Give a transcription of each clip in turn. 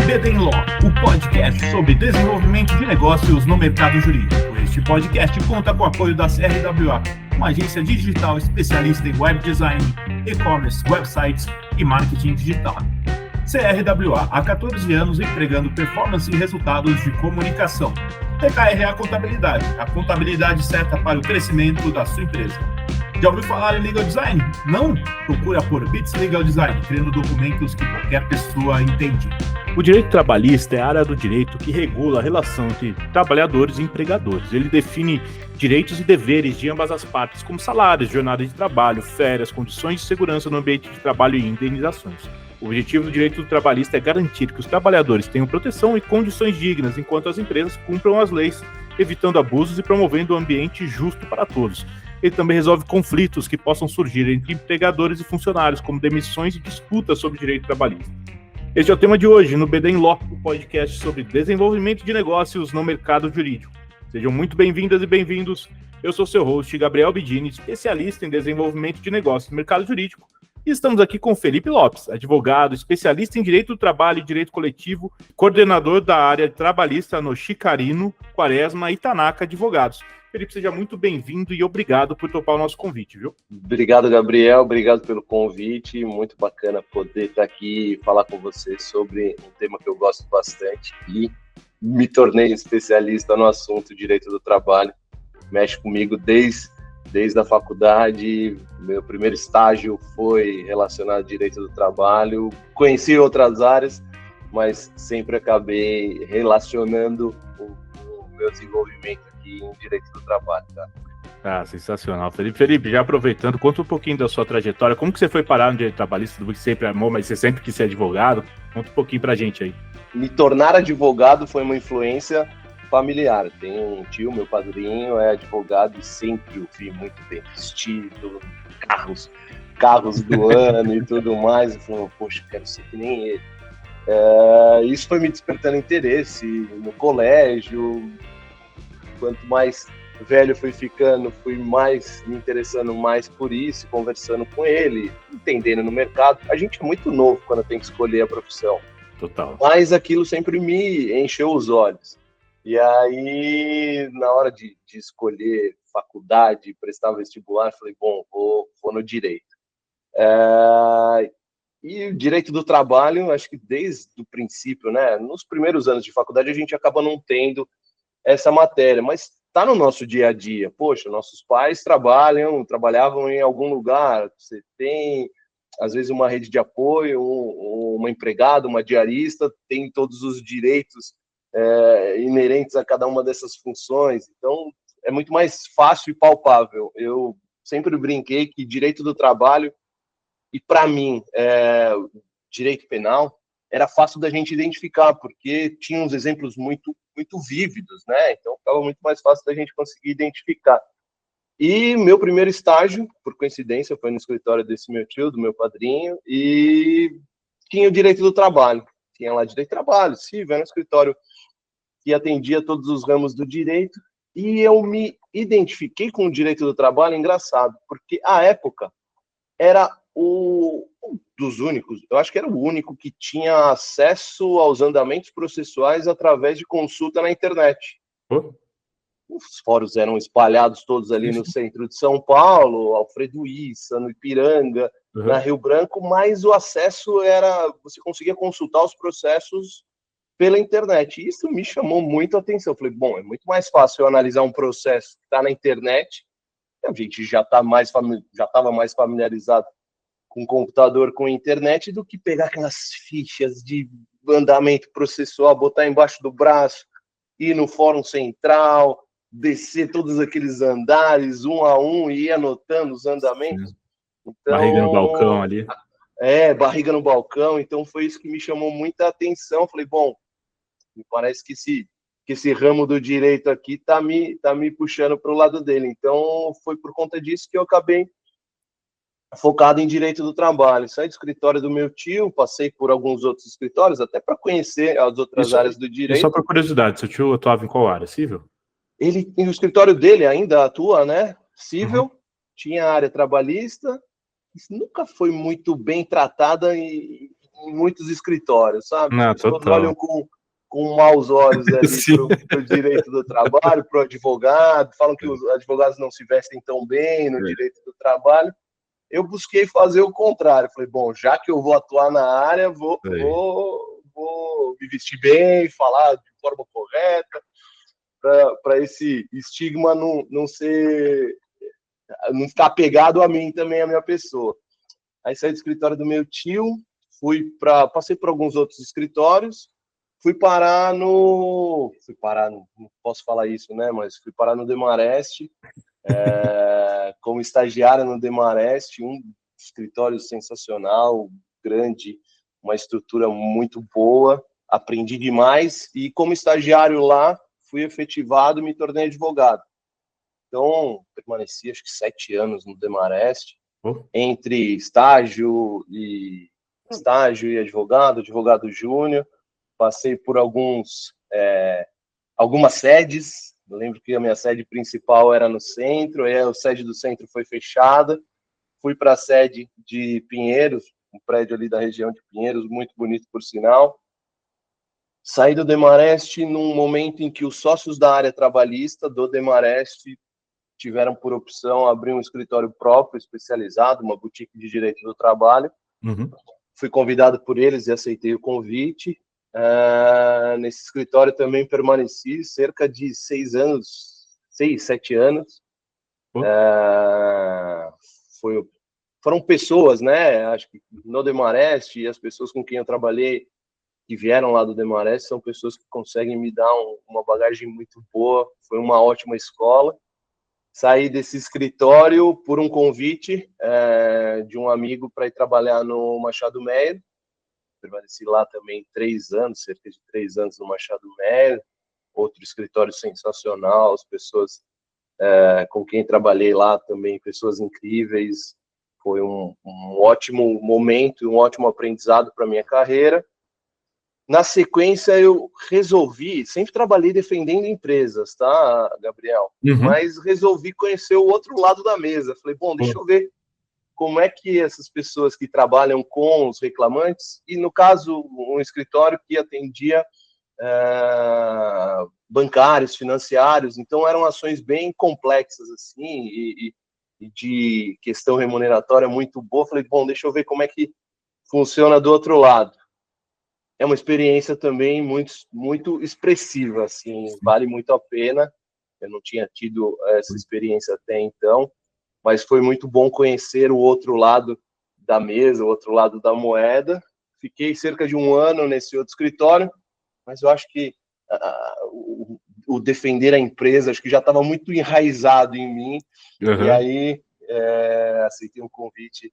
BD Law, o podcast sobre desenvolvimento de negócios no mercado jurídico. Este podcast conta com o apoio da CRWA, uma agência digital especialista em web design, e-commerce, websites e marketing digital. CRWA, há 14 anos empregando performance e resultados de comunicação. TKRA Contabilidade, a contabilidade certa para o crescimento da sua empresa. Já ouviu falar em Legal Design? Não? Procura por Bits Legal Design, criando documentos que qualquer pessoa entende. O direito trabalhista é a área do direito que regula a relação entre trabalhadores e empregadores. Ele define direitos e deveres de ambas as partes, como salários, jornada de trabalho, férias, condições de segurança no ambiente de trabalho e indenizações. O objetivo do direito trabalhista é garantir que os trabalhadores tenham proteção e condições dignas, enquanto as empresas cumpram as leis, evitando abusos e promovendo um ambiente justo para todos. Ele também resolve conflitos que possam surgir entre empregadores e funcionários, como demissões e disputas sobre direito trabalhista. Este é o tema de hoje no BD Law, o podcast sobre desenvolvimento de negócios no mercado jurídico. Sejam muito bem-vindas e bem-vindos. Eu sou seu host, Gabriel Bidini, especialista em desenvolvimento de negócios no mercado jurídico. E estamos aqui com Felipe Lopes, advogado, especialista em direito do trabalho e direito coletivo, coordenador da área trabalhista no Chicarino, Quaresma e Tanaka Advogados. Felipe, seja muito bem-vindo e obrigado por topar o nosso convite, viu? Obrigado, Gabriel. Obrigado pelo convite. Muito bacana poder estar aqui e falar com você sobre um tema que eu gosto bastante e me tornei especialista no assunto direito do trabalho. Mexe comigo desde a faculdade. Meu primeiro estágio foi relacionado ao direito do trabalho. Conheci outras áreas, mas sempre acabei relacionando o meu desenvolvimento aqui em direito do trabalho, tá? Ah, sensacional. Felipe, já aproveitando, conta um pouquinho da sua trajetória. Como que você foi parar no direito trabalhista? Você sempre amou, mas você sempre quis ser advogado? Conta um pouquinho pra gente aí. Me tornar advogado foi uma influência familiar. Tem um tio, meu padrinho, é advogado e sempre o vi muito bem vestido, carros do ano e tudo mais. Eu falei, poxa, quero ser que nem ele. Isso foi me despertando interesse no colégio. Quanto mais velho fui ficando, fui mais me interessando mais por isso, conversando com ele, entendendo no mercado. A gente é muito novo quando tem que escolher a profissão. Total. Mas aquilo sempre me encheu os olhos. E aí, na hora de escolher faculdade, prestar vestibular, falei, bom, vou no direito. E o direito do trabalho, acho que desde o princípio, né? Nos primeiros anos de faculdade, a gente acaba não tendo essa matéria, mas está no nosso dia a dia. Poxa, nossos pais trabalhavam em algum lugar, você tem, às vezes, uma rede de apoio, uma empregada, uma diarista, tem todos os direitos inerentes a cada uma dessas funções, então é muito mais fácil e palpável. Eu sempre brinquei que direito do trabalho, e para mim, direito penal, era fácil da gente identificar, porque tinha uns exemplos muito, muito vívidos, né? Então ficava muito mais fácil da gente conseguir identificar. E meu primeiro estágio, por coincidência, foi no escritório desse meu tio, do meu padrinho, e tinha o direito do trabalho. Tinha lá direito do trabalho, civil, era um escritório que atendia todos os ramos do direito, e eu me identifiquei com o direito do trabalho, engraçado, porque à época era um dos únicos, eu acho que era o único que tinha acesso aos andamentos processuais através de consulta na internet. Os fóruns eram espalhados todos ali no centro de São Paulo, Alfredo Issa, no Ipiranga, na Rio Branco, mas o acesso era, você conseguia consultar os processos pela internet. E isso me chamou muito a atenção. Eu falei, bom, é muito mais fácil eu analisar um processo que está na internet, a gente já estava mais familiarizado com computador, com internet, do que pegar aquelas fichas de andamento processual, botar embaixo do braço, ir no fórum central, descer todos aqueles andares, um a um, e ir anotando os andamentos. Então, barriga no balcão ali. Barriga no balcão. Então foi isso que me chamou muita atenção. Falei, bom, me parece que esse ramo do direito aqui tá me puxando para o lado dele. Então foi por conta disso que eu acabei focado em direito do trabalho. Saí do escritório do meu tio, passei por alguns outros escritórios, até para conhecer as outras áreas do direito. E só por curiosidade, seu tio atuava em qual área? Civil? O escritório dele ainda atua, né? Civil, tinha a área trabalhista, nunca foi muito bem tratada em em muitos escritórios, sabe? Não, As pessoas total. olham com maus olhos ali para o direito do trabalho, para o advogado, falam que os advogados não se vestem tão bem no direito do trabalho. Eu busquei fazer o contrário. Falei, bom, já que eu vou atuar na área, vou me vestir bem, falar de forma correta, para esse estigma não ficar apegado a mim também, a minha pessoa. Aí saí do escritório do meu tio, passei por alguns outros escritórios, fui parar no, não posso falar isso, né? Mas fui parar no Demarest, como estagiário no Demarest, um escritório sensacional, grande, uma estrutura muito boa, aprendi demais, e como estagiário lá, fui efetivado e me tornei advogado. Então, permaneci acho que 7 anos no Demarest, entre estágio e advogado júnior. Passei por algumas sedes. Eu lembro que a minha sede principal era no centro, aí a sede do centro foi fechada. Fui para a sede de Pinheiros, um prédio ali da região de Pinheiros, muito bonito por sinal. Saí do Demarest num momento em que os sócios da área trabalhista do Demarest tiveram por opção abrir um escritório próprio, especializado, uma boutique de direito do trabalho. Fui convidado por eles e aceitei o convite. Nesse escritório também permaneci cerca de 6, 7 anos. Foram pessoas, né? Acho que no Demarest, e as pessoas com quem eu trabalhei, que vieram lá do Demarest, são pessoas que conseguem me dar uma bagagem muito boa. Foi uma ótima escola. Saí desse escritório por um convite de um amigo para ir trabalhar no Machado Meyer. Permaneci lá também 3 anos, cerca de 3 anos no Machado Meyer. Outro escritório sensacional, as pessoas com quem trabalhei lá também, pessoas incríveis. Foi um ótimo momento, um ótimo aprendizado para a minha carreira. Na sequência, eu resolvi, sempre trabalhei defendendo empresas, tá, Gabriel? Mas resolvi conhecer o outro lado da mesa. Falei, bom, deixa eu ver como é que essas pessoas que trabalham com os reclamantes, e no caso, um escritório que atendia bancários, financiários, então eram ações bem complexas, assim, e de questão remuneratória muito boa. Falei, bom, deixa eu ver como é que funciona do outro lado. É uma experiência também muito expressiva, assim, vale muito a pena. Eu não tinha tido essa experiência até então, mas foi muito bom conhecer o outro lado da mesa, o outro lado da moeda. Fiquei cerca de 1 ano nesse outro escritório, mas eu acho que o defender a empresa, acho que já estava muito enraizado em mim, e aí aceitei um convite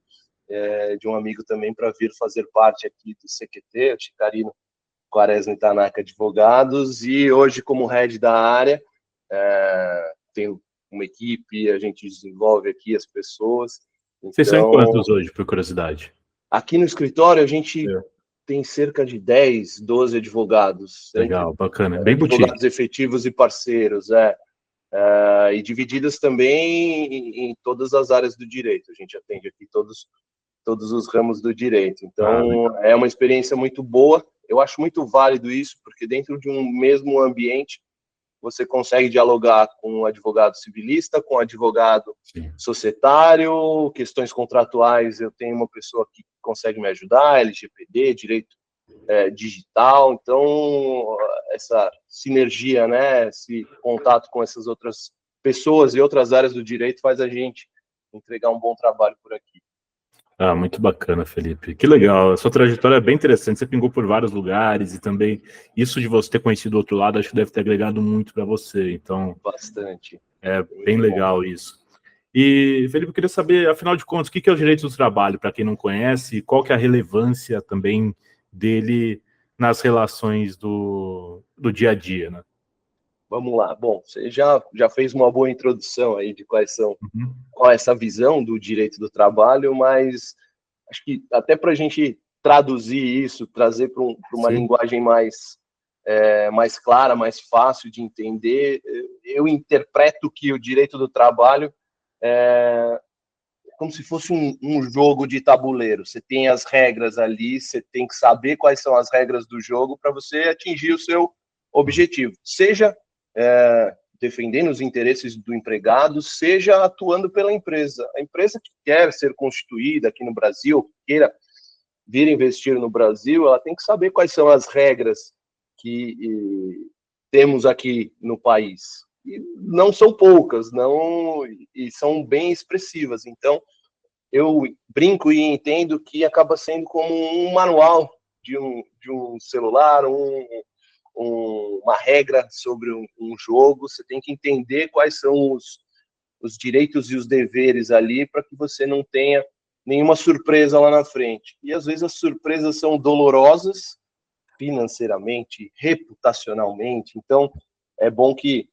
de um amigo também para vir fazer parte aqui do CQT, o Chicarino Quaresma e Tanaka Advogados, e hoje como head da área, tenho uma equipe, a gente desenvolve aqui as pessoas. Vocês são quantos hoje, por curiosidade? Aqui no escritório a gente tem cerca de 10, 12 advogados. Legal, bacana, bem boutique. Advogados efetivos e parceiros, e divididas também em todas as áreas do direito. A gente atende aqui todos os ramos do direito. Então, é uma experiência muito boa. Eu acho muito válido isso, porque dentro de um mesmo ambiente, você consegue dialogar com um advogado civilista, com um advogado societário, questões contratuais. Eu tenho uma pessoa que consegue me ajudar, LGPD, direito digital. Então, essa sinergia, né, esse contato com essas outras pessoas e outras áreas do direito faz a gente entregar um bom trabalho por aqui. Muito bacana, Felipe. Que legal. A sua trajetória é bem interessante. Você pingou por vários lugares e também isso de você ter conhecido o outro lado, acho que deve ter agregado muito para você. Então, bastante. É bem legal isso. E, Felipe, eu queria saber, afinal de contas, o que é o direito do trabalho, para quem não conhece, e qual que é a relevância também dele nas relações do dia a dia, né? Vamos lá. Bom, você já fez uma boa introdução aí de qual é essa visão do direito do trabalho, mas acho que até para a gente traduzir isso, trazer para uma linguagem mais clara, mais fácil de entender, eu interpreto que o direito do trabalho como se fosse um jogo de tabuleiro. Você tem as regras ali, você tem que saber quais são as regras do jogo para você atingir o seu objetivo. Seja defendendo os interesses do empregado, seja atuando pela empresa. A empresa que quer ser constituída aqui no Brasil, queira vir investir no Brasil, ela tem que saber quais são as regras que temos aqui no país. E não são poucas, e são bem expressivas. Então, eu brinco e entendo que acaba sendo como um manual de um celular, uma regra sobre um jogo. Você tem que entender quais são os direitos e os deveres ali para que você não tenha nenhuma surpresa lá na frente. E às vezes as surpresas são dolorosas financeiramente, reputacionalmente. Então, é bom que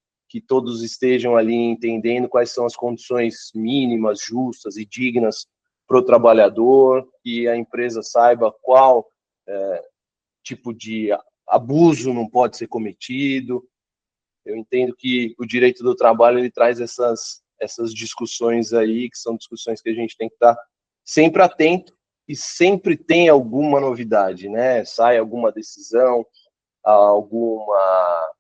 todos estejam ali entendendo quais são as condições mínimas, justas e dignas para o trabalhador, que a empresa saiba qual tipo de abuso não pode ser cometido. Eu entendo que o direito do trabalho ele traz essas discussões aí, que são discussões que a gente tem que estar sempre atento, e sempre tem alguma novidade, né? Sai alguma decisão, alguma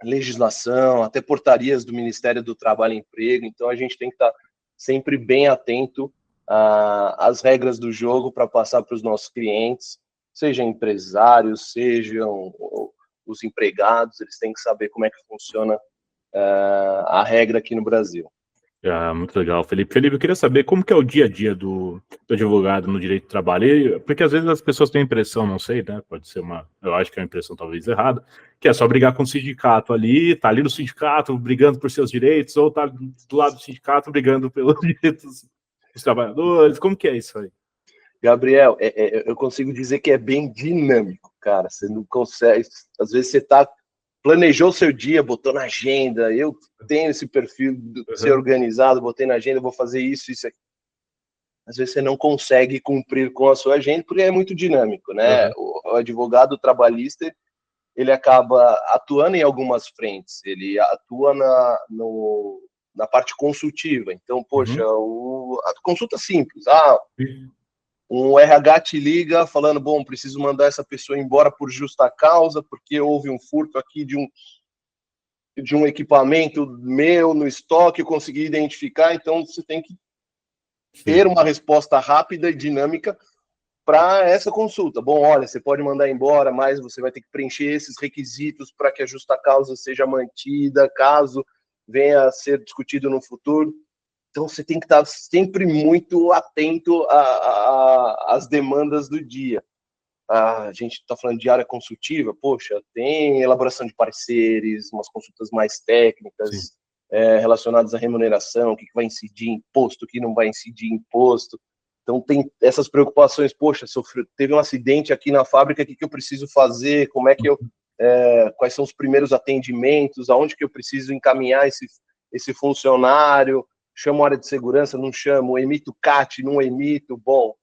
legislação, até portarias do Ministério do Trabalho e Emprego. Então, a gente tem que estar sempre bem atento às regras do jogo para passar para os nossos clientes, sejam empresários, sejam os empregados, eles têm que saber como é que funciona a regra aqui no Brasil. Muito legal, Felipe. Felipe, eu queria saber como que é o dia a dia do advogado no direito do trabalho, porque às vezes as pessoas têm a impressão, não sei, né, pode ser eu acho que é uma impressão talvez errada, que é só brigar com o sindicato ali, tá ali no sindicato brigando por seus direitos, ou tá do lado do sindicato brigando pelos direitos dos trabalhadores. Como que é isso aí? Gabriel, eu consigo dizer que é bem dinâmico, cara. Você não consegue, às vezes você planejou seu dia, botou na agenda. Eu tenho esse perfil de ser organizado, botei na agenda, vou fazer isso, isso aqui. Às vezes você não consegue cumprir com a sua agenda, porque é muito dinâmico, né? O advogado trabalhista, ele acaba atuando em algumas frentes. Ele atua na parte consultiva. Então, poxa, a consulta simples. Um RH te liga falando, bom, preciso mandar essa pessoa embora por justa causa, porque houve um furto aqui de um equipamento meu no estoque, eu consegui identificar. Então, você tem que ter uma resposta rápida e dinâmica para essa consulta. Bom, olha, você pode mandar embora, mas você vai ter que preencher esses requisitos para que a justa causa seja mantida, caso venha a ser discutido no futuro. Então, você tem que estar sempre muito atento às demandas do dia. A gente está falando de área consultiva, poxa, tem elaboração de pareceres, umas consultas mais técnicas, relacionadas à remuneração, o que vai incidir em imposto, o que não vai incidir em imposto. Então, tem essas preocupações, poxa, teve um acidente aqui na fábrica, o que eu preciso fazer, como é que quais são os primeiros atendimentos, aonde que eu preciso encaminhar esse funcionário, chamo área de segurança, não chamo, emito CAT, não emito. Bom,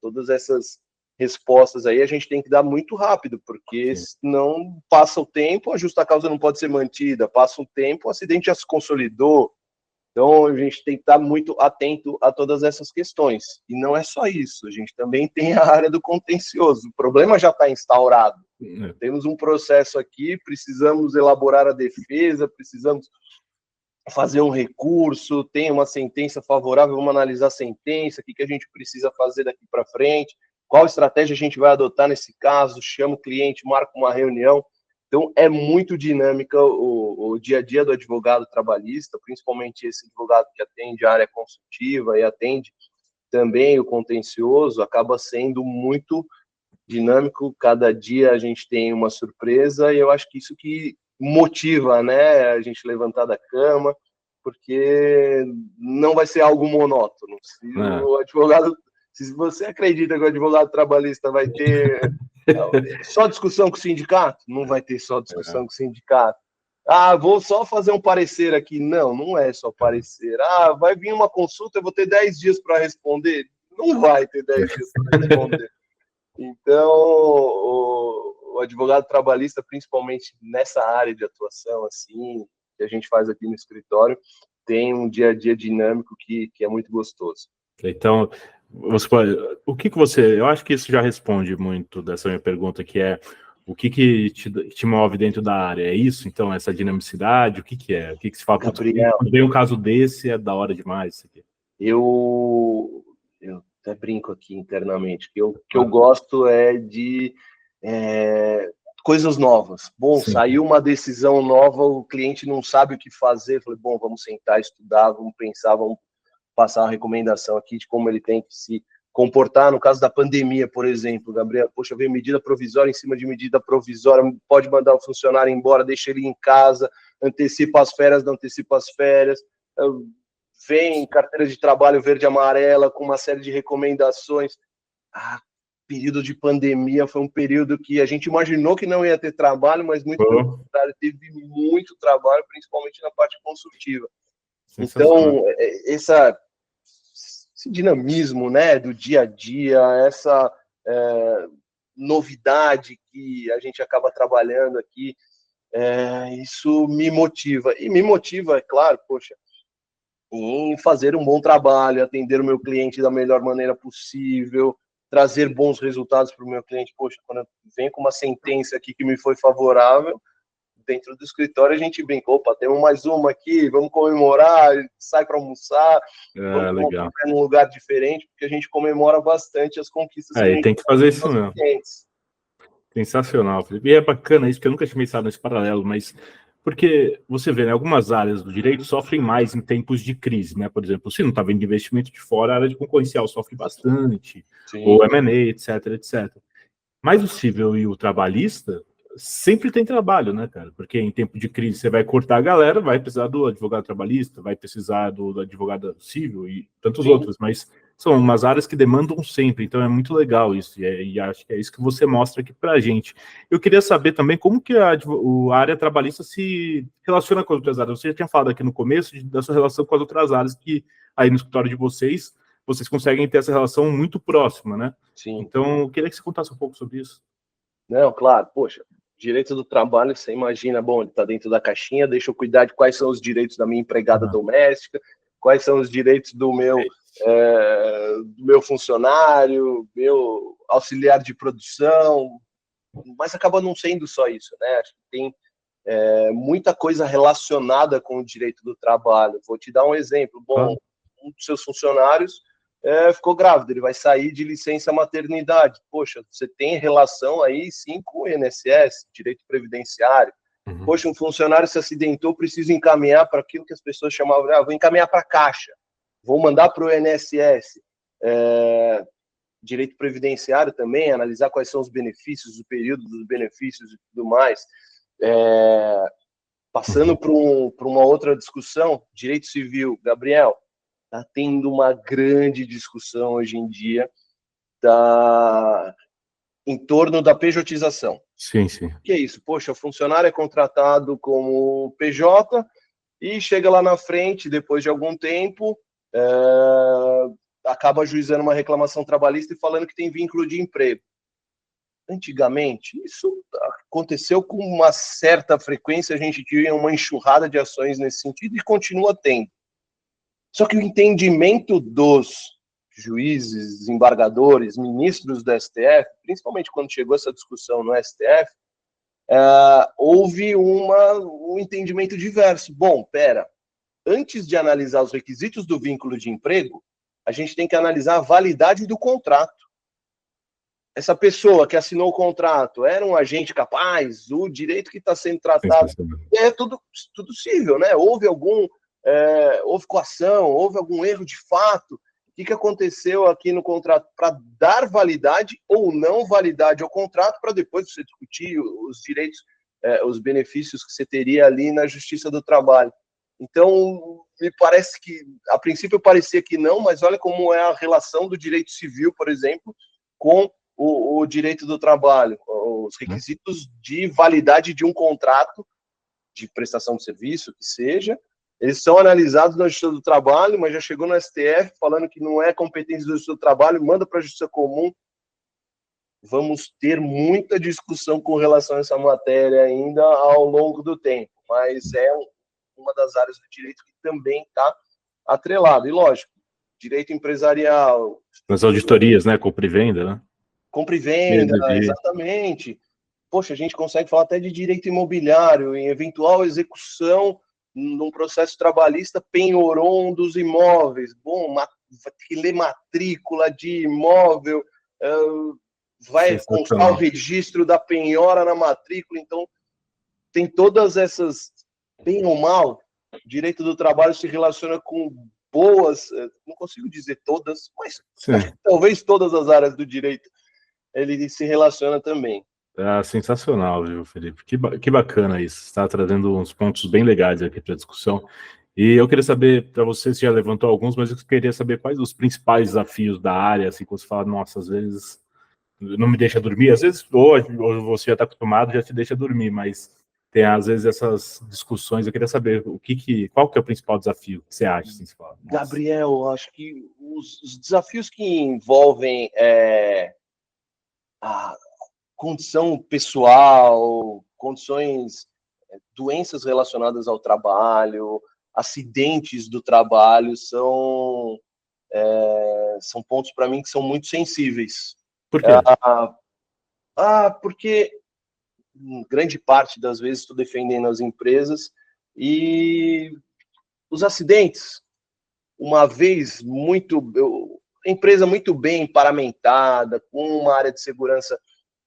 todas essas respostas aí a gente tem que dar muito rápido, porque senão passa o tempo, a justa causa não pode ser mantida, passa o tempo, o acidente já se consolidou. Então, a gente tem que estar muito atento a todas essas questões. E não é só isso, a gente também tem a área do contencioso. O problema já está instaurado. Temos um processo aqui, precisamos elaborar a defesa, precisamos fazer um recurso, tem uma sentença favorável, vamos analisar a sentença, o que a gente precisa fazer daqui para frente, qual estratégia a gente vai adotar nesse caso, chama o cliente, marca uma reunião. Então, é muito dinâmica o dia a dia do advogado trabalhista, principalmente esse advogado que atende a área consultiva e atende também o contencioso, acaba sendo muito dinâmico. Cada dia a gente tem uma surpresa, e eu acho que isso que motiva, né, a gente levantar da cama, porque não vai ser algo monótono. Se você acredita que o advogado trabalhista vai ter só discussão com o sindicato, não vai ter só discussão com o sindicato. Vou só fazer um parecer aqui. Não é só parecer. Vai vir uma consulta, eu vou ter 10 dias para responder. Não vai ter 10 dias para responder. Então, o advogado trabalhista, principalmente nessa área de atuação, assim, que a gente faz aqui no escritório, tem um dia a dia dinâmico que é muito gostoso. Então, o que você... Eu acho que isso já responde muito dessa minha pergunta, que é o que te move dentro da área? É isso? Então, essa dinamicidade? O que é? O que se fala? Gabriel, Quando vem um caso desse, é da hora demais isso aqui. eu até brinco aqui internamente, que eu gosto é de coisas novas. Bom, Sim. Saiu uma decisão nova, o cliente não sabe o que fazer, falei, bom, vamos sentar, estudar, vamos pensar, vamos passar uma recomendação aqui de como ele tem que se comportar. No caso da pandemia, por exemplo, Gabriel, poxa, veio medida provisória em cima de medida provisória, pode mandar o funcionário embora, deixa ele em casa, antecipa as férias, não antecipa as férias, vem carteira de trabalho verde e amarela com uma série de recomendações. Período de pandemia foi um período que a gente imaginou que não ia ter trabalho, mas muito pelo contrário, teve muito trabalho, principalmente na parte consultiva. Então, esse dinamismo, né, do dia a dia, essa novidade que a gente acaba trabalhando aqui, isso me motiva. E me motiva, é claro, poxa, em fazer um bom trabalho, atender o meu cliente da melhor maneira possível, trazer bons resultados para o meu cliente. Poxa, quando eu venho com uma sentença aqui que me foi favorável, dentro do escritório a gente brinca, opa, temos mais uma aqui, vamos comemorar, sai para almoçar, vamos legal. num lugar diferente, porque a gente comemora bastante as conquistas que a gente tem que fazer isso mesmo. Clientes. Sensacional, Felipe. E é bacana isso, porque eu nunca tinha pensado nesse paralelo, mas porque você vê, né, algumas áreas do direito sofrem mais em tempos de crise, né? Por exemplo, se não está vendo investimento de fora, a área de concorrencial sofre bastante, Sim. ou M&A, etc, etc. Mas o civil e o trabalhista sempre tem trabalho, né, cara? Porque em tempo de crise você vai cortar a galera, vai precisar do advogado trabalhista, vai precisar do advogado civil e tantos outros, mas são umas áreas que demandam sempre, então é muito legal isso, e acho que é isso que você mostra aqui pra gente. Eu queria saber também como que a área trabalhista se relaciona com as outras áreas. Você já tinha falado aqui no começo da sua relação com as outras áreas, que aí no escritório de vocês conseguem ter essa relação muito próxima, né? Sim. Então, eu queria que você contasse um pouco sobre isso. Não, claro, poxa, direito do trabalho, você imagina, bom, ele está dentro da caixinha, deixa eu cuidar de quais são os direitos da minha empregada doméstica, quais são os direitos do meu funcionário, meu auxiliar de produção, mas acaba não sendo só isso, né? Acho que tem muita coisa relacionada com o direito do trabalho. Vou te dar um exemplo. Bom, um dos seus funcionários ficou grávido, ele vai sair de licença maternidade. Poxa, você tem relação aí, sim, com o INSS, direito previdenciário. Poxa, um funcionário se acidentou, preciso encaminhar para aquilo que as pessoas chamavam, vou encaminhar para a Caixa, vou mandar para o INSS. Direito previdenciário também, analisar quais são os benefícios, o período dos benefícios e tudo mais. Passando para uma outra discussão, direito civil, Gabriel, está tendo uma grande discussão hoje em dia em torno da pejotização. Sim, sim. O que é isso? Poxa, o funcionário é contratado como PJ e chega lá na frente, depois de algum tempo, acaba ajuizando uma reclamação trabalhista e falando que tem vínculo de emprego. Antigamente, isso aconteceu com uma certa frequência, a gente tinha uma enxurrada de ações nesse sentido e continua tendo. Só que o entendimento dos juízes, desembargadores, ministros do STF, principalmente quando chegou essa discussão no STF, houve um entendimento diverso. Bom, antes de analisar os requisitos do vínculo de emprego, a gente tem que analisar a validade do contrato. Essa pessoa que assinou o contrato era um agente capaz? O direito que está sendo tratado é tudo cível, né? Houve coação, houve algum erro de fato? O que aconteceu aqui no contrato para dar validade ou não validade ao contrato, para depois você discutir os direitos, os benefícios que você teria ali na Justiça do Trabalho. Então, me parece que, a princípio parecia que não, mas olha como é a relação do direito civil, por exemplo, com o direito do trabalho, os requisitos de validade de um contrato de prestação de serviço, que seja, eles são analisados na Justiça do Trabalho, mas já chegou no STF falando que não é competência da Justiça do Trabalho, manda para a Justiça Comum. Vamos ter muita discussão com relação a essa matéria ainda ao longo do tempo, mas é uma das áreas do direito que também está atrelado. E lógico, direito empresarial. Nas auditorias, né? Compra e venda, né? Compra e venda, exatamente. Poxa, a gente consegue falar até de direito imobiliário, em eventual execução num processo trabalhista, penhoron dos imóveis. Bom, vai ter que ler matrícula de imóvel, vai constar o registro da penhora na matrícula. Então, tem todas essas, bem ou mal, o direito do trabalho se relaciona com boas, não consigo dizer todas, mas talvez todas as áreas do direito ele se relaciona também. Sensacional, viu, Felipe? Que bacana isso. Você está trazendo uns pontos bem legais aqui para a discussão. E eu queria saber, para você, você já levantou alguns, mas eu queria saber quais os principais desafios da área, assim, que você fala, nossa, às vezes não me deixa dormir, às vezes, ou você já está acostumado, já te deixa dormir, mas tem, às vezes, essas discussões. Eu queria saber qual que é o principal desafio que você acha, assim, você fala, Gabriel, acho que os desafios que envolvem a condição pessoal, condições, doenças relacionadas ao trabalho, acidentes do trabalho, são pontos para mim que são muito sensíveis. Por quê? Porque grande parte das vezes estou defendendo as empresas e os acidentes, uma vez empresa muito bem paramentada, com uma área de segurança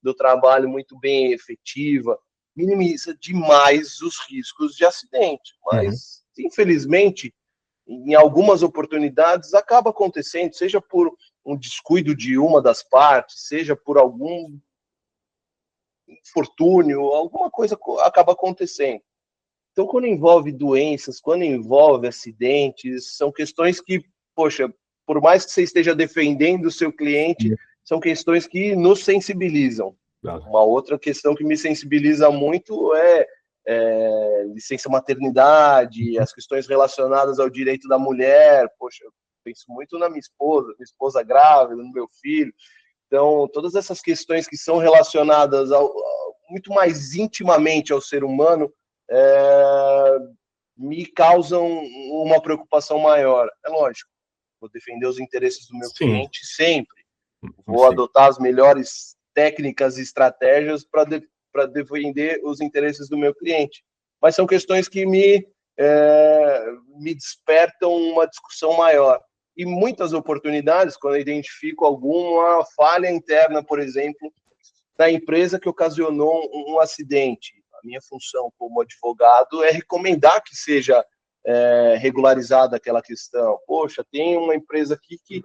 do trabalho muito bem efetiva, minimiza demais os riscos de acidente. Mas, infelizmente, em algumas oportunidades acaba acontecendo, seja por um descuido de uma das partes, seja por algum infortúnio, alguma coisa acaba acontecendo. Então, quando envolve doenças, quando envolve acidentes, são questões que, poxa, por mais que você esteja defendendo o seu cliente, são questões que nos sensibilizam. Uma outra questão que me sensibiliza muito é licença maternidade, as questões relacionadas ao direito da mulher. Poxa, eu penso muito na minha esposa grávida, no meu filho. Então, todas essas questões que são relacionadas muito mais intimamente ao ser humano me causam uma preocupação maior. É lógico, vou defender os interesses do meu cliente sempre. Vou adotar as melhores técnicas e estratégias para defender os interesses do meu cliente. Mas são questões que me despertam uma discussão maior. E muitas oportunidades, quando eu identifico alguma falha interna, por exemplo, da empresa que ocasionou um acidente, a minha função como advogado é recomendar que seja regularizada aquela questão. Poxa, tem uma empresa aqui que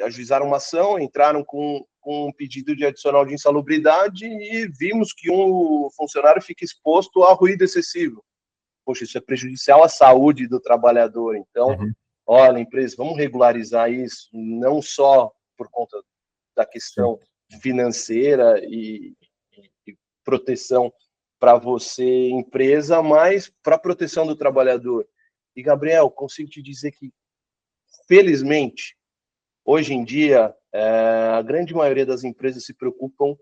ajuizaram uma ação, entraram com um pedido de adicional de insalubridade e vimos que um funcionário fica exposto a ruído excessivo. Poxa, isso é prejudicial à saúde do trabalhador. Então, olha, empresa, vamos regularizar isso, não só por conta da questão financeira e proteção para você, empresa, mas para a proteção do trabalhador. E, Gabriel, consigo te dizer que, felizmente, hoje em dia, a grande maioria das empresas se preocupam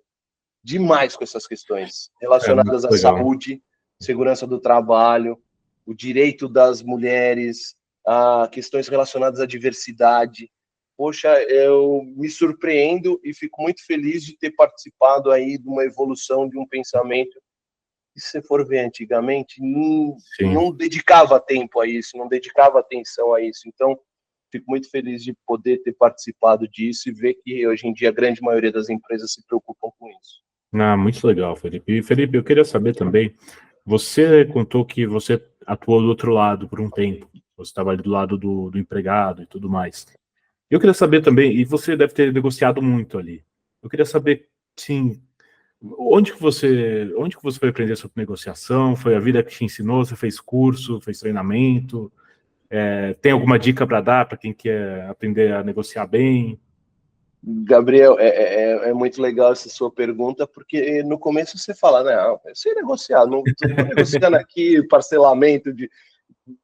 demais com essas questões relacionadas à saúde, segurança do trabalho, o direito das mulheres, questões relacionadas à diversidade. Poxa, eu me surpreendo e fico muito feliz de ter participado aí de uma evolução de um pensamento que, se você for ver antigamente, não dedicava tempo a isso, não dedicava atenção a isso. Então, fico muito feliz de poder ter participado disso e ver que hoje em dia a grande maioria das empresas se preocupam com isso. Muito legal, Felipe. E, Felipe, eu queria saber também, você contou que você atuou do outro lado por um tempo, você estava ali do lado do empregado e tudo mais. Eu queria saber também, e você deve ter negociado muito ali, eu queria saber, sim, onde que você foi aprender sobre negociação? Foi a vida que te ensinou? Você fez curso, fez treinamento? Tem alguma dica para dar para quem quer aprender a negociar bem? Gabriel, é muito legal essa sua pergunta, porque no começo você fala, não, eu sei negociar, não estou negociando aqui parcelamento de...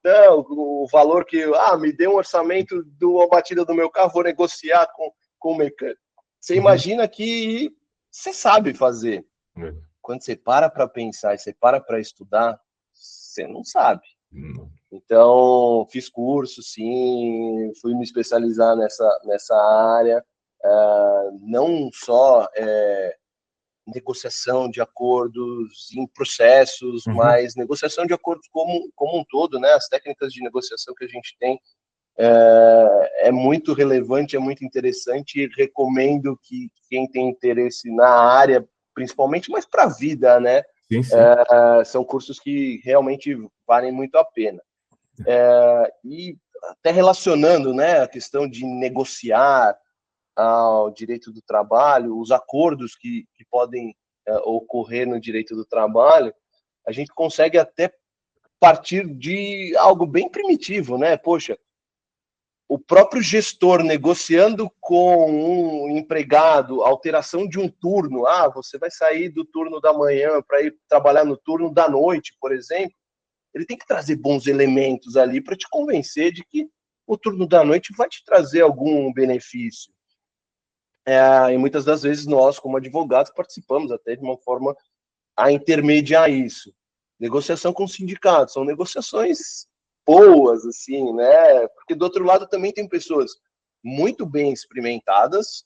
Não, o valor que... me dê um orçamento da batida do meu carro, vou negociar com o mecânico. Você imagina que você sabe fazer. Quando você para pensar e você para estudar, você não sabe. Então, fiz curso, sim, fui me especializar nessa área, não só negociação de acordos em processos, mas negociação de acordos como um todo, né? As técnicas de negociação que a gente tem é muito relevante, é muito interessante, e recomendo que quem tem interesse na área, principalmente, mas para a vida, né? Sim, sim. São cursos que realmente valem muito a pena. E até relacionando, né, a questão de negociar ao direito do trabalho, os acordos que podem ocorrer no direito do trabalho, a gente consegue até partir de algo bem primitivo, né? Poxa, o próprio gestor negociando com um empregado alteração de um turno, você vai sair do turno da manhã para ir trabalhar no turno da noite, por exemplo, ele tem que trazer bons elementos ali para te convencer de que o turno da noite vai te trazer algum benefício. E muitas das vezes nós, como advogados, participamos até de uma forma a intermediar isso. Negociação com sindicatos, são negociações boas, assim, né? Porque do outro lado também tem pessoas muito bem experimentadas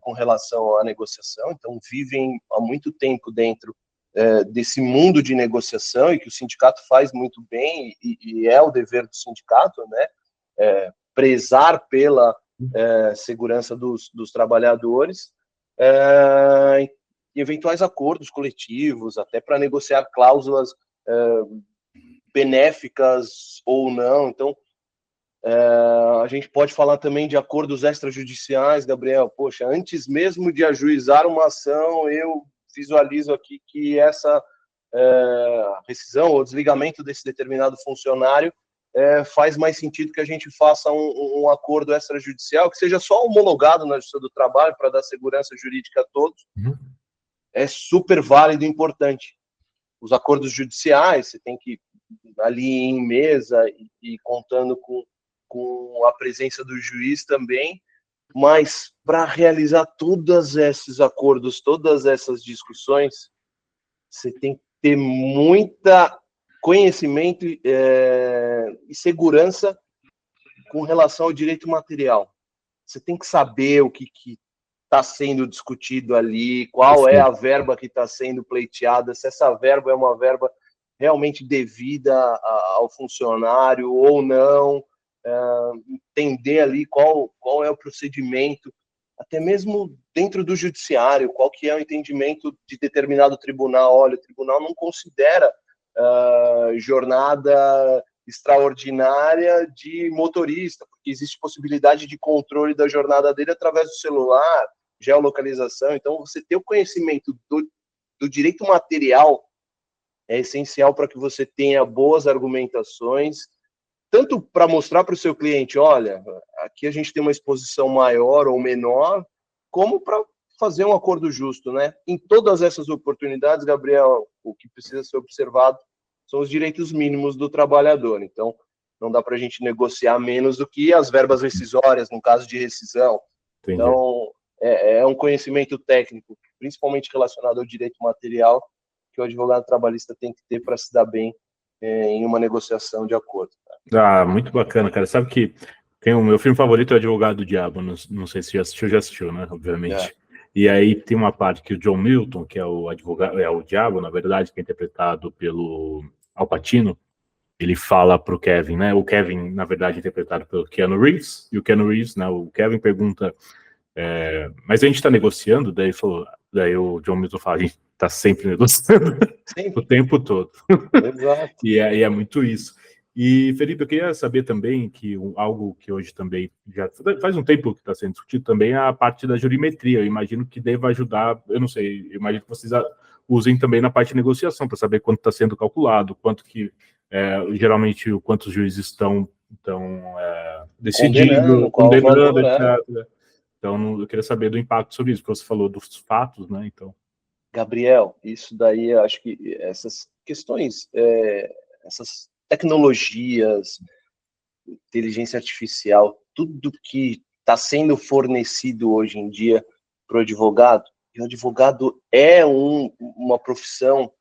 com relação à negociação, então vivem há muito tempo dentro desse mundo de negociação, e que o sindicato faz muito bem, e é o dever do sindicato, né? Prezar pela segurança dos trabalhadores, eventuais acordos coletivos, até para negociar cláusulas benéficas ou não. Então, a gente pode falar também de acordos extrajudiciais, Gabriel. Poxa, antes mesmo de ajuizar uma ação, eu visualizo aqui que essa rescisão ou desligamento desse determinado funcionário faz mais sentido que a gente faça um acordo extrajudicial que seja só homologado na Justiça do Trabalho para dar segurança jurídica a todos. É super válido e importante. Os acordos judiciais, você tem que ali em mesa e contando com a presença do juiz também, mas para realizar todos esses acordos, todas essas discussões, você tem que ter muita conhecimento e segurança com relação ao direito material. Você tem que saber o que está sendo discutido ali, qual é a verba que está sendo pleiteada, se essa verba é uma verba realmente devida ao funcionário ou não, entender ali qual é o procedimento, até mesmo dentro do judiciário, qual que é o entendimento de determinado tribunal. Olha, o tribunal não considera jornada extraordinária de motorista, porque existe possibilidade de controle da jornada dele através do celular, geolocalização. Então, você ter o conhecimento do direito material é essencial para que você tenha boas argumentações, tanto para mostrar para o seu cliente, olha, aqui a gente tem uma exposição maior ou menor, como para fazer um acordo justo, né? Em todas essas oportunidades, Gabriel, o que precisa ser observado são os direitos mínimos do trabalhador. Então, não dá para a gente negociar menos do que as verbas rescisórias, no caso de rescisão. Entendi. Então, é um conhecimento técnico, principalmente relacionado ao direito material, que o advogado trabalhista tem que ter para se dar bem em uma negociação de acordo. Muito bacana, cara. Sabe que tem o meu filme favorito é o Advogado do Diabo, não sei se já assistiu, né, obviamente. E aí tem uma parte que o John Milton, que é o advogado, é o diabo, na verdade, que é interpretado pelo Al Pacino, ele fala pro Kevin, né, o Kevin, na verdade, é interpretado pelo Keanu Reeves, e o Keanu Reeves, né, o Kevin pergunta, mas a gente tá negociando? Daí o John Milton fala, a gente tá sempre negociando, sempre. O tempo todo. Exato. E é muito isso. E, Felipe, eu queria saber também que algo que hoje também já faz um tempo que está sendo discutido também é a parte da jurimetria. Eu imagino que deva ajudar, eu não sei, eu imagino que vocês usem também na parte de negociação para saber quanto está sendo calculado, quanto que, geralmente, quantos juízes estão decidindo, condenando, etc. Então, eu queria saber do impacto sobre isso, porque você falou dos fatos, né? Então, Gabriel, isso daí, eu acho que essas questões, essas tecnologias, inteligência artificial, tudo que está sendo fornecido hoje em dia para o advogado, e o advogado é uma profissão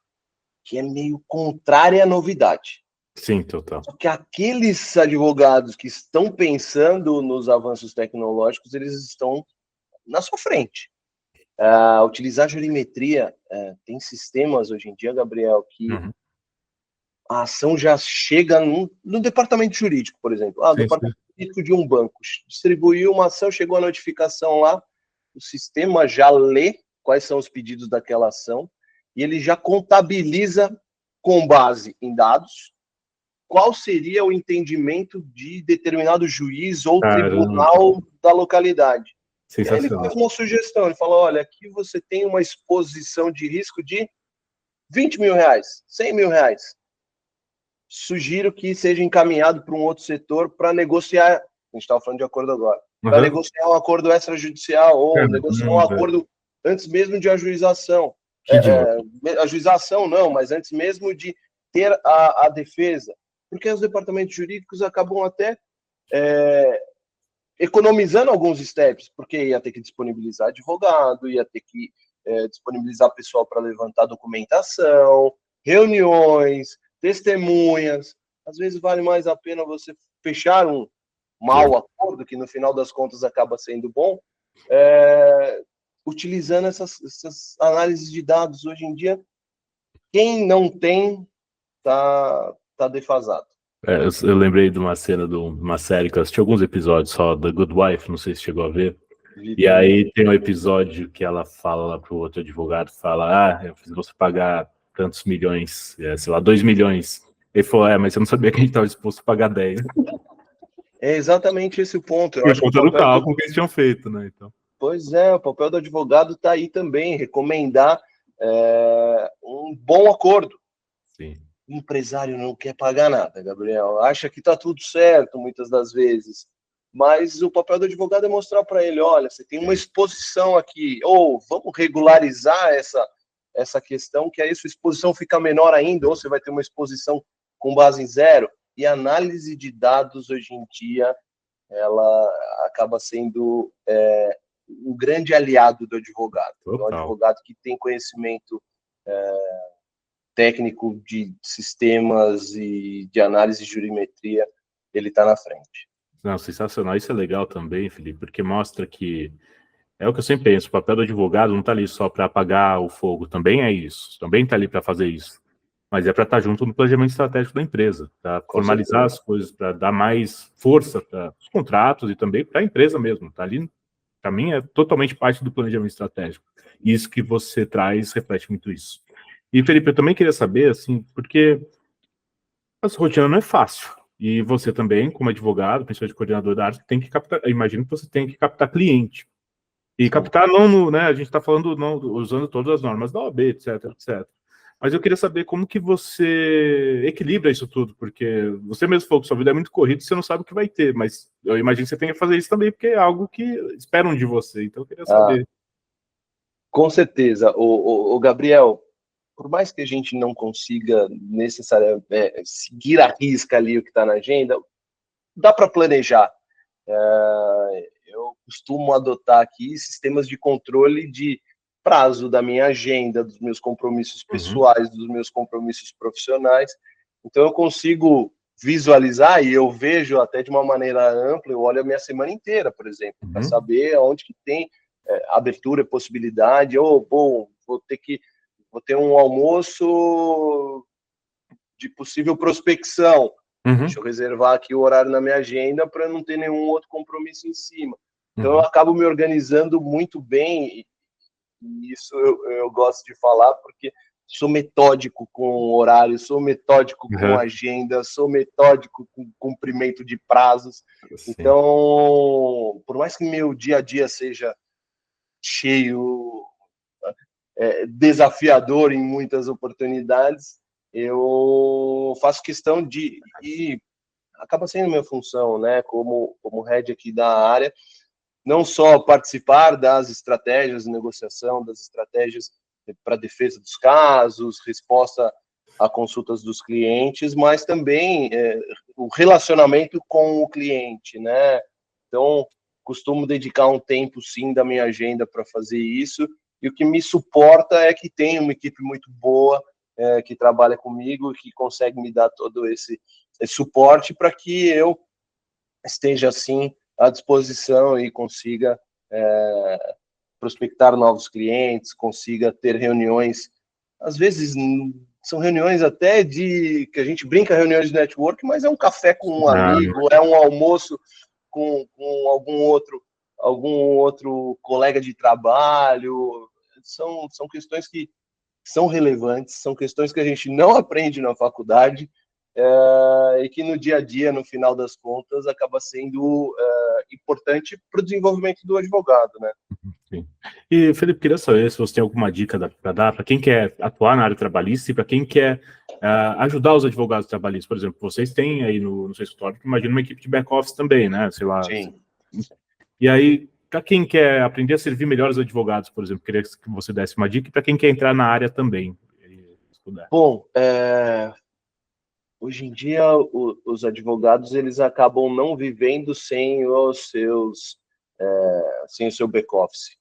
que é meio contrária à novidade. Sim, total. Só que aqueles advogados que estão pensando nos avanços tecnológicos, eles estão na sua frente. Utilizar jurimetria, tem sistemas hoje em dia, Gabriel, que a ação já chega no departamento jurídico, por exemplo. O departamento jurídico de um banco distribuiu uma ação, chegou a notificação lá, o sistema já lê quais são os pedidos daquela ação e ele já contabiliza com base em dados qual seria o entendimento de determinado juiz ou tribunal da localidade. Ele faz uma sugestão, ele fala, olha, aqui você tem uma exposição de risco de 20 mil reais, 100 mil reais. Sugiro que seja encaminhado para um outro setor para negociar, a gente estava falando de acordo agora, para negociar um acordo extrajudicial ou negociar um acordo antes mesmo de ajuização. Ajuização não, mas antes mesmo de ter a defesa. Porque os departamentos jurídicos acabam até economizando alguns steps, porque ia ter que disponibilizar advogado, ia ter que disponibilizar pessoal para levantar documentação, reuniões, testemunhas. Às vezes vale mais a pena você fechar um mau acordo, que no final das contas acaba sendo bom, utilizando essas análises de dados. Hoje em dia, quem não tem, tá defasado. Eu lembrei de uma cena de uma série que eu assisti alguns episódios só, The Good Wife, não sei se chegou a ver. E aí tem um episódio que ela fala lá pro outro advogado, fala, eu fiz você pagar tantos milhões, sei lá, 2 milhões. Ele falou, mas eu não sabia que a gente estava disposto a pagar 10. É exatamente esse o ponto. Por conta do cálculo que eles tinham feito, né? Então. Pois é, o papel do advogado está aí também, recomendar um bom acordo. Sim. O empresário não quer pagar nada, Gabriel. Acha que está tudo certo, muitas das vezes. Mas o papel do advogado é mostrar para ele, olha, você tem uma exposição aqui, ou vamos regularizar essa questão, que aí sua exposição fica menor ainda, ou você vai ter uma exposição com base em zero. E a análise de dados, hoje em dia, ela acaba sendo um grande aliado do advogado. Um advogado que tem conhecimento técnico de sistemas e de análise de jurimetria, ele está na frente. Não, sensacional. Isso é legal também, Felipe, porque mostra que é o que eu sempre penso, o papel do advogado não está ali só para apagar o fogo, também é isso, também está ali para fazer isso, mas é para estar junto no planejamento estratégico da empresa, para formalizar as coisas, para dar mais força para os contratos e também para a empresa mesmo, está ali, para mim é totalmente parte do planejamento estratégico, e isso que você traz reflete muito isso. E, Felipe, eu também queria saber, assim, porque a sua rotina não é fácil. E você também, como advogado, principalmente coordenador da área, tem que captar, eu imagino que você tem que captar cliente. E captar não, né, a gente está falando não, usando todas as normas da OAB, etc, etc. Mas eu queria saber como que você equilibra isso tudo, porque você mesmo falou que sua vida é muito corrida e você não sabe o que vai ter, mas eu imagino que você tenha que fazer isso também, porque é algo que esperam de você, então eu queria saber. Com certeza. O Gabriel, por mais que a gente não consiga necessariamente seguir à risca ali o que está na agenda, dá para planejar. Eu costumo adotar aqui sistemas de controle de prazo da minha agenda, dos meus compromissos pessoais, dos meus compromissos profissionais. Então eu consigo visualizar e eu vejo até de uma maneira ampla, eu olho a minha semana inteira, por exemplo, para saber onde que tem abertura, possibilidade, bom, vou ter um almoço de possível prospecção. Deixa eu reservar aqui o horário na minha agenda para não ter nenhum outro compromisso em cima. Então, eu acabo me organizando muito bem, e isso eu gosto de falar, porque sou metódico com horário, sou metódico com agenda, sou metódico com cumprimento de prazos. Sim. Então, por mais que meu dia a dia seja cheio, desafiador em muitas oportunidades, eu faço questão e acaba sendo minha função, né, como head aqui da área, não só participar das estratégias de negociação, das estratégias para defesa dos casos, resposta a consultas dos clientes, mas também o relacionamento com o cliente, né? Então, costumo dedicar um tempo, sim, da minha agenda para fazer isso, e o que me suporta é que tenho uma equipe muito boa, que trabalha comigo, que consegue me dar todo esse suporte para que eu esteja, assim, à disposição e consiga prospectar novos clientes, consiga ter reuniões, às vezes são reuniões até que a gente brinca, reuniões de network, mas é um café com um amigo, é um almoço com algum outro colega de trabalho. São questões que são relevantes, são questões que a gente não aprende na faculdade, e que no dia a dia, no final das contas, acaba sendo importante para o desenvolvimento do advogado, né? Sim. E, Felipe, queria saber se você tem alguma dica para dar para quem quer atuar na área trabalhista e para quem quer ajudar os advogados trabalhistas. Por exemplo, vocês têm aí no seu escritório, imagino, uma equipe de back-office também, né? Sei lá. Sim. E aí, para quem quer aprender a servir melhor os advogados, por exemplo, queria que você desse uma dica, e para quem quer entrar na área também, se puder. Bom, hoje em dia, os advogados, eles acabam não vivendo sem sem o seu back-office.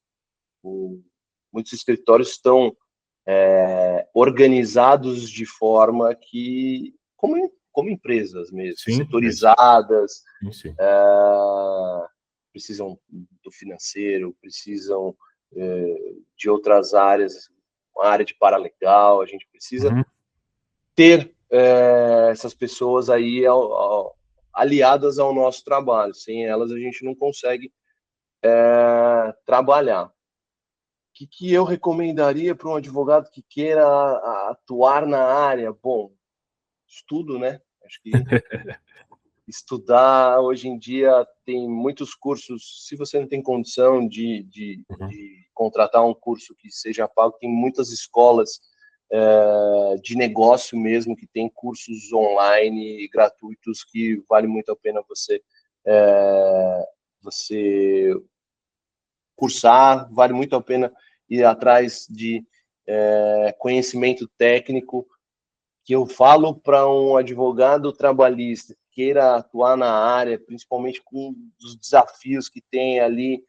Muitos escritórios estão organizados de forma que, como empresas mesmo, Sim, setorizadas, sim. Precisam do financeiro, precisam de outras áreas, uma área de paralegal, a gente precisa ter essas pessoas aí aliadas ao nosso trabalho. Sem elas, a gente não consegue trabalhar. O que eu recomendaria para um advogado que queira atuar na área? Bom, estudo, né? Acho que estudar, hoje em dia, tem muitos cursos. Se você não tem condição de contratar um curso que seja pago, tem muitas escolas de negócio mesmo, que tem cursos online gratuitos que vale muito a pena você cursar, vale muito a pena ir atrás de conhecimento técnico. Que eu falo para um advogado trabalhista que queira atuar na área, principalmente com os desafios que tem ali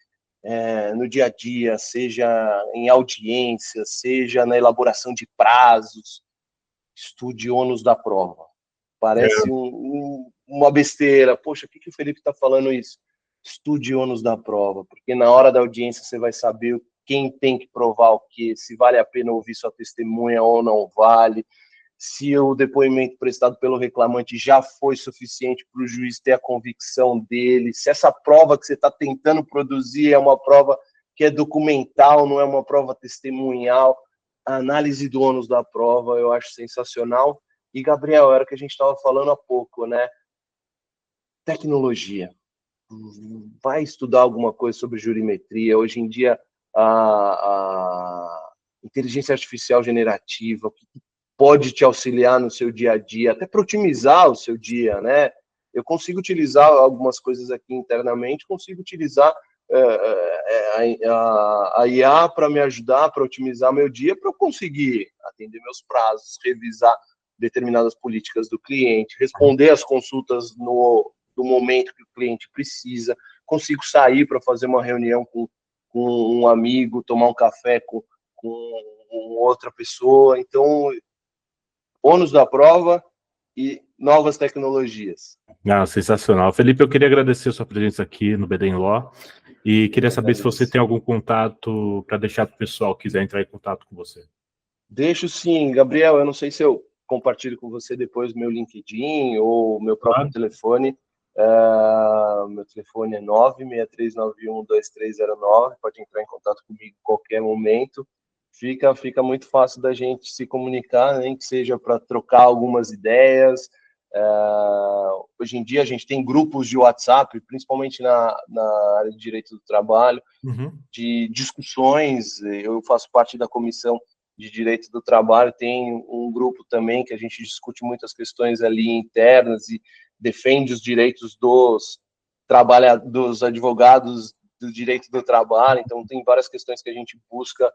no dia a dia, seja em audiência, seja na elaboração de prazos, estude ônus da prova. Parece uma besteira. Poxa, por que o Felipe está falando isso? Estude ônus da prova, porque na hora da audiência você vai saber quem tem que provar o quê, se vale a pena ouvir sua testemunha ou não vale, se o depoimento prestado pelo reclamante já foi suficiente para o juiz ter a convicção dele, se essa prova que você está tentando produzir é uma prova que é documental, não é uma prova testemunhal. A análise do ônus da prova eu acho sensacional. E, Gabriel, era o que a gente estava falando há pouco, né? Tecnologia. Vai estudar alguma coisa sobre jurimetria. Hoje em dia, a inteligência artificial generativa, que pode te auxiliar no seu dia a dia, até para otimizar o seu dia, né? Eu consigo utilizar algumas coisas aqui internamente, consigo utilizar a IA para me ajudar, para otimizar meu dia, para eu conseguir atender meus prazos, revisar determinadas políticas do cliente, responder as consultas no momento que o cliente precisa, consigo sair para fazer uma reunião com um amigo, tomar um café com outra pessoa. Então, ônus da prova e novas tecnologias. Sensacional. Felipe, eu queria agradecer a sua presença aqui no BD Law e queria saber se você tem algum contato para deixar para o pessoal que quiser entrar em contato com você. Deixo sim, Gabriel. Eu não sei se eu compartilho com você depois meu LinkedIn ou meu próprio telefone. Meu telefone é 963912309. Pode entrar em contato comigo em qualquer momento. Fica muito fácil da gente se comunicar, nem que seja para trocar algumas ideias. Hoje em dia a gente tem grupos de WhatsApp, principalmente na área de direito do trabalho, de discussões. Eu faço parte da comissão de direito do trabalho, tem um grupo também que a gente discute muitas questões ali internas e defende os direitos dos advogados do direito do trabalho. Então tem várias questões que a gente busca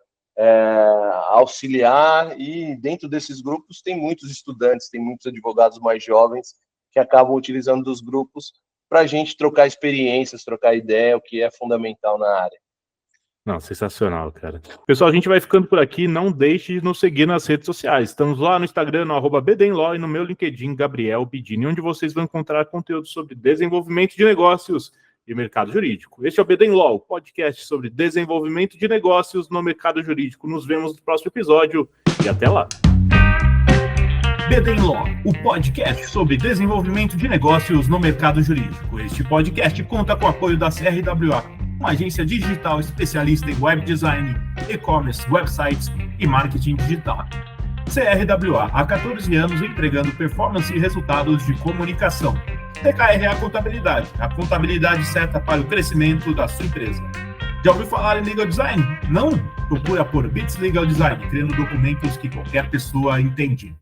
auxiliar, e dentro desses grupos tem muitos estudantes, tem muitos advogados mais jovens que acabam utilizando dos grupos para a gente trocar experiências, trocar ideia, o que é fundamental na área. Não, sensacional, cara. Pessoal, a gente vai ficando por aqui. Não deixe de nos seguir nas redes sociais. Estamos lá no Instagram, no @BDenLaw, e no meu LinkedIn, Gabriel Bidini, onde vocês vão encontrar conteúdo sobre desenvolvimento de negócios e mercado jurídico. Este é o BDenLaw, podcast sobre desenvolvimento de negócios no mercado jurídico. Nos vemos no próximo episódio e até lá. BDenLaw, o podcast sobre desenvolvimento de negócios no mercado jurídico. Este podcast conta com o apoio da CRWA, uma agência digital especialista em web design, e-commerce, websites e marketing digital. CRWA, há 14 anos empregando performance e resultados de comunicação. TKRA Contabilidade, a contabilidade certa para o crescimento da sua empresa. Já ouviu falar em Legal Design? Não? Procura por Bits Legal Design, criando documentos que qualquer pessoa entende.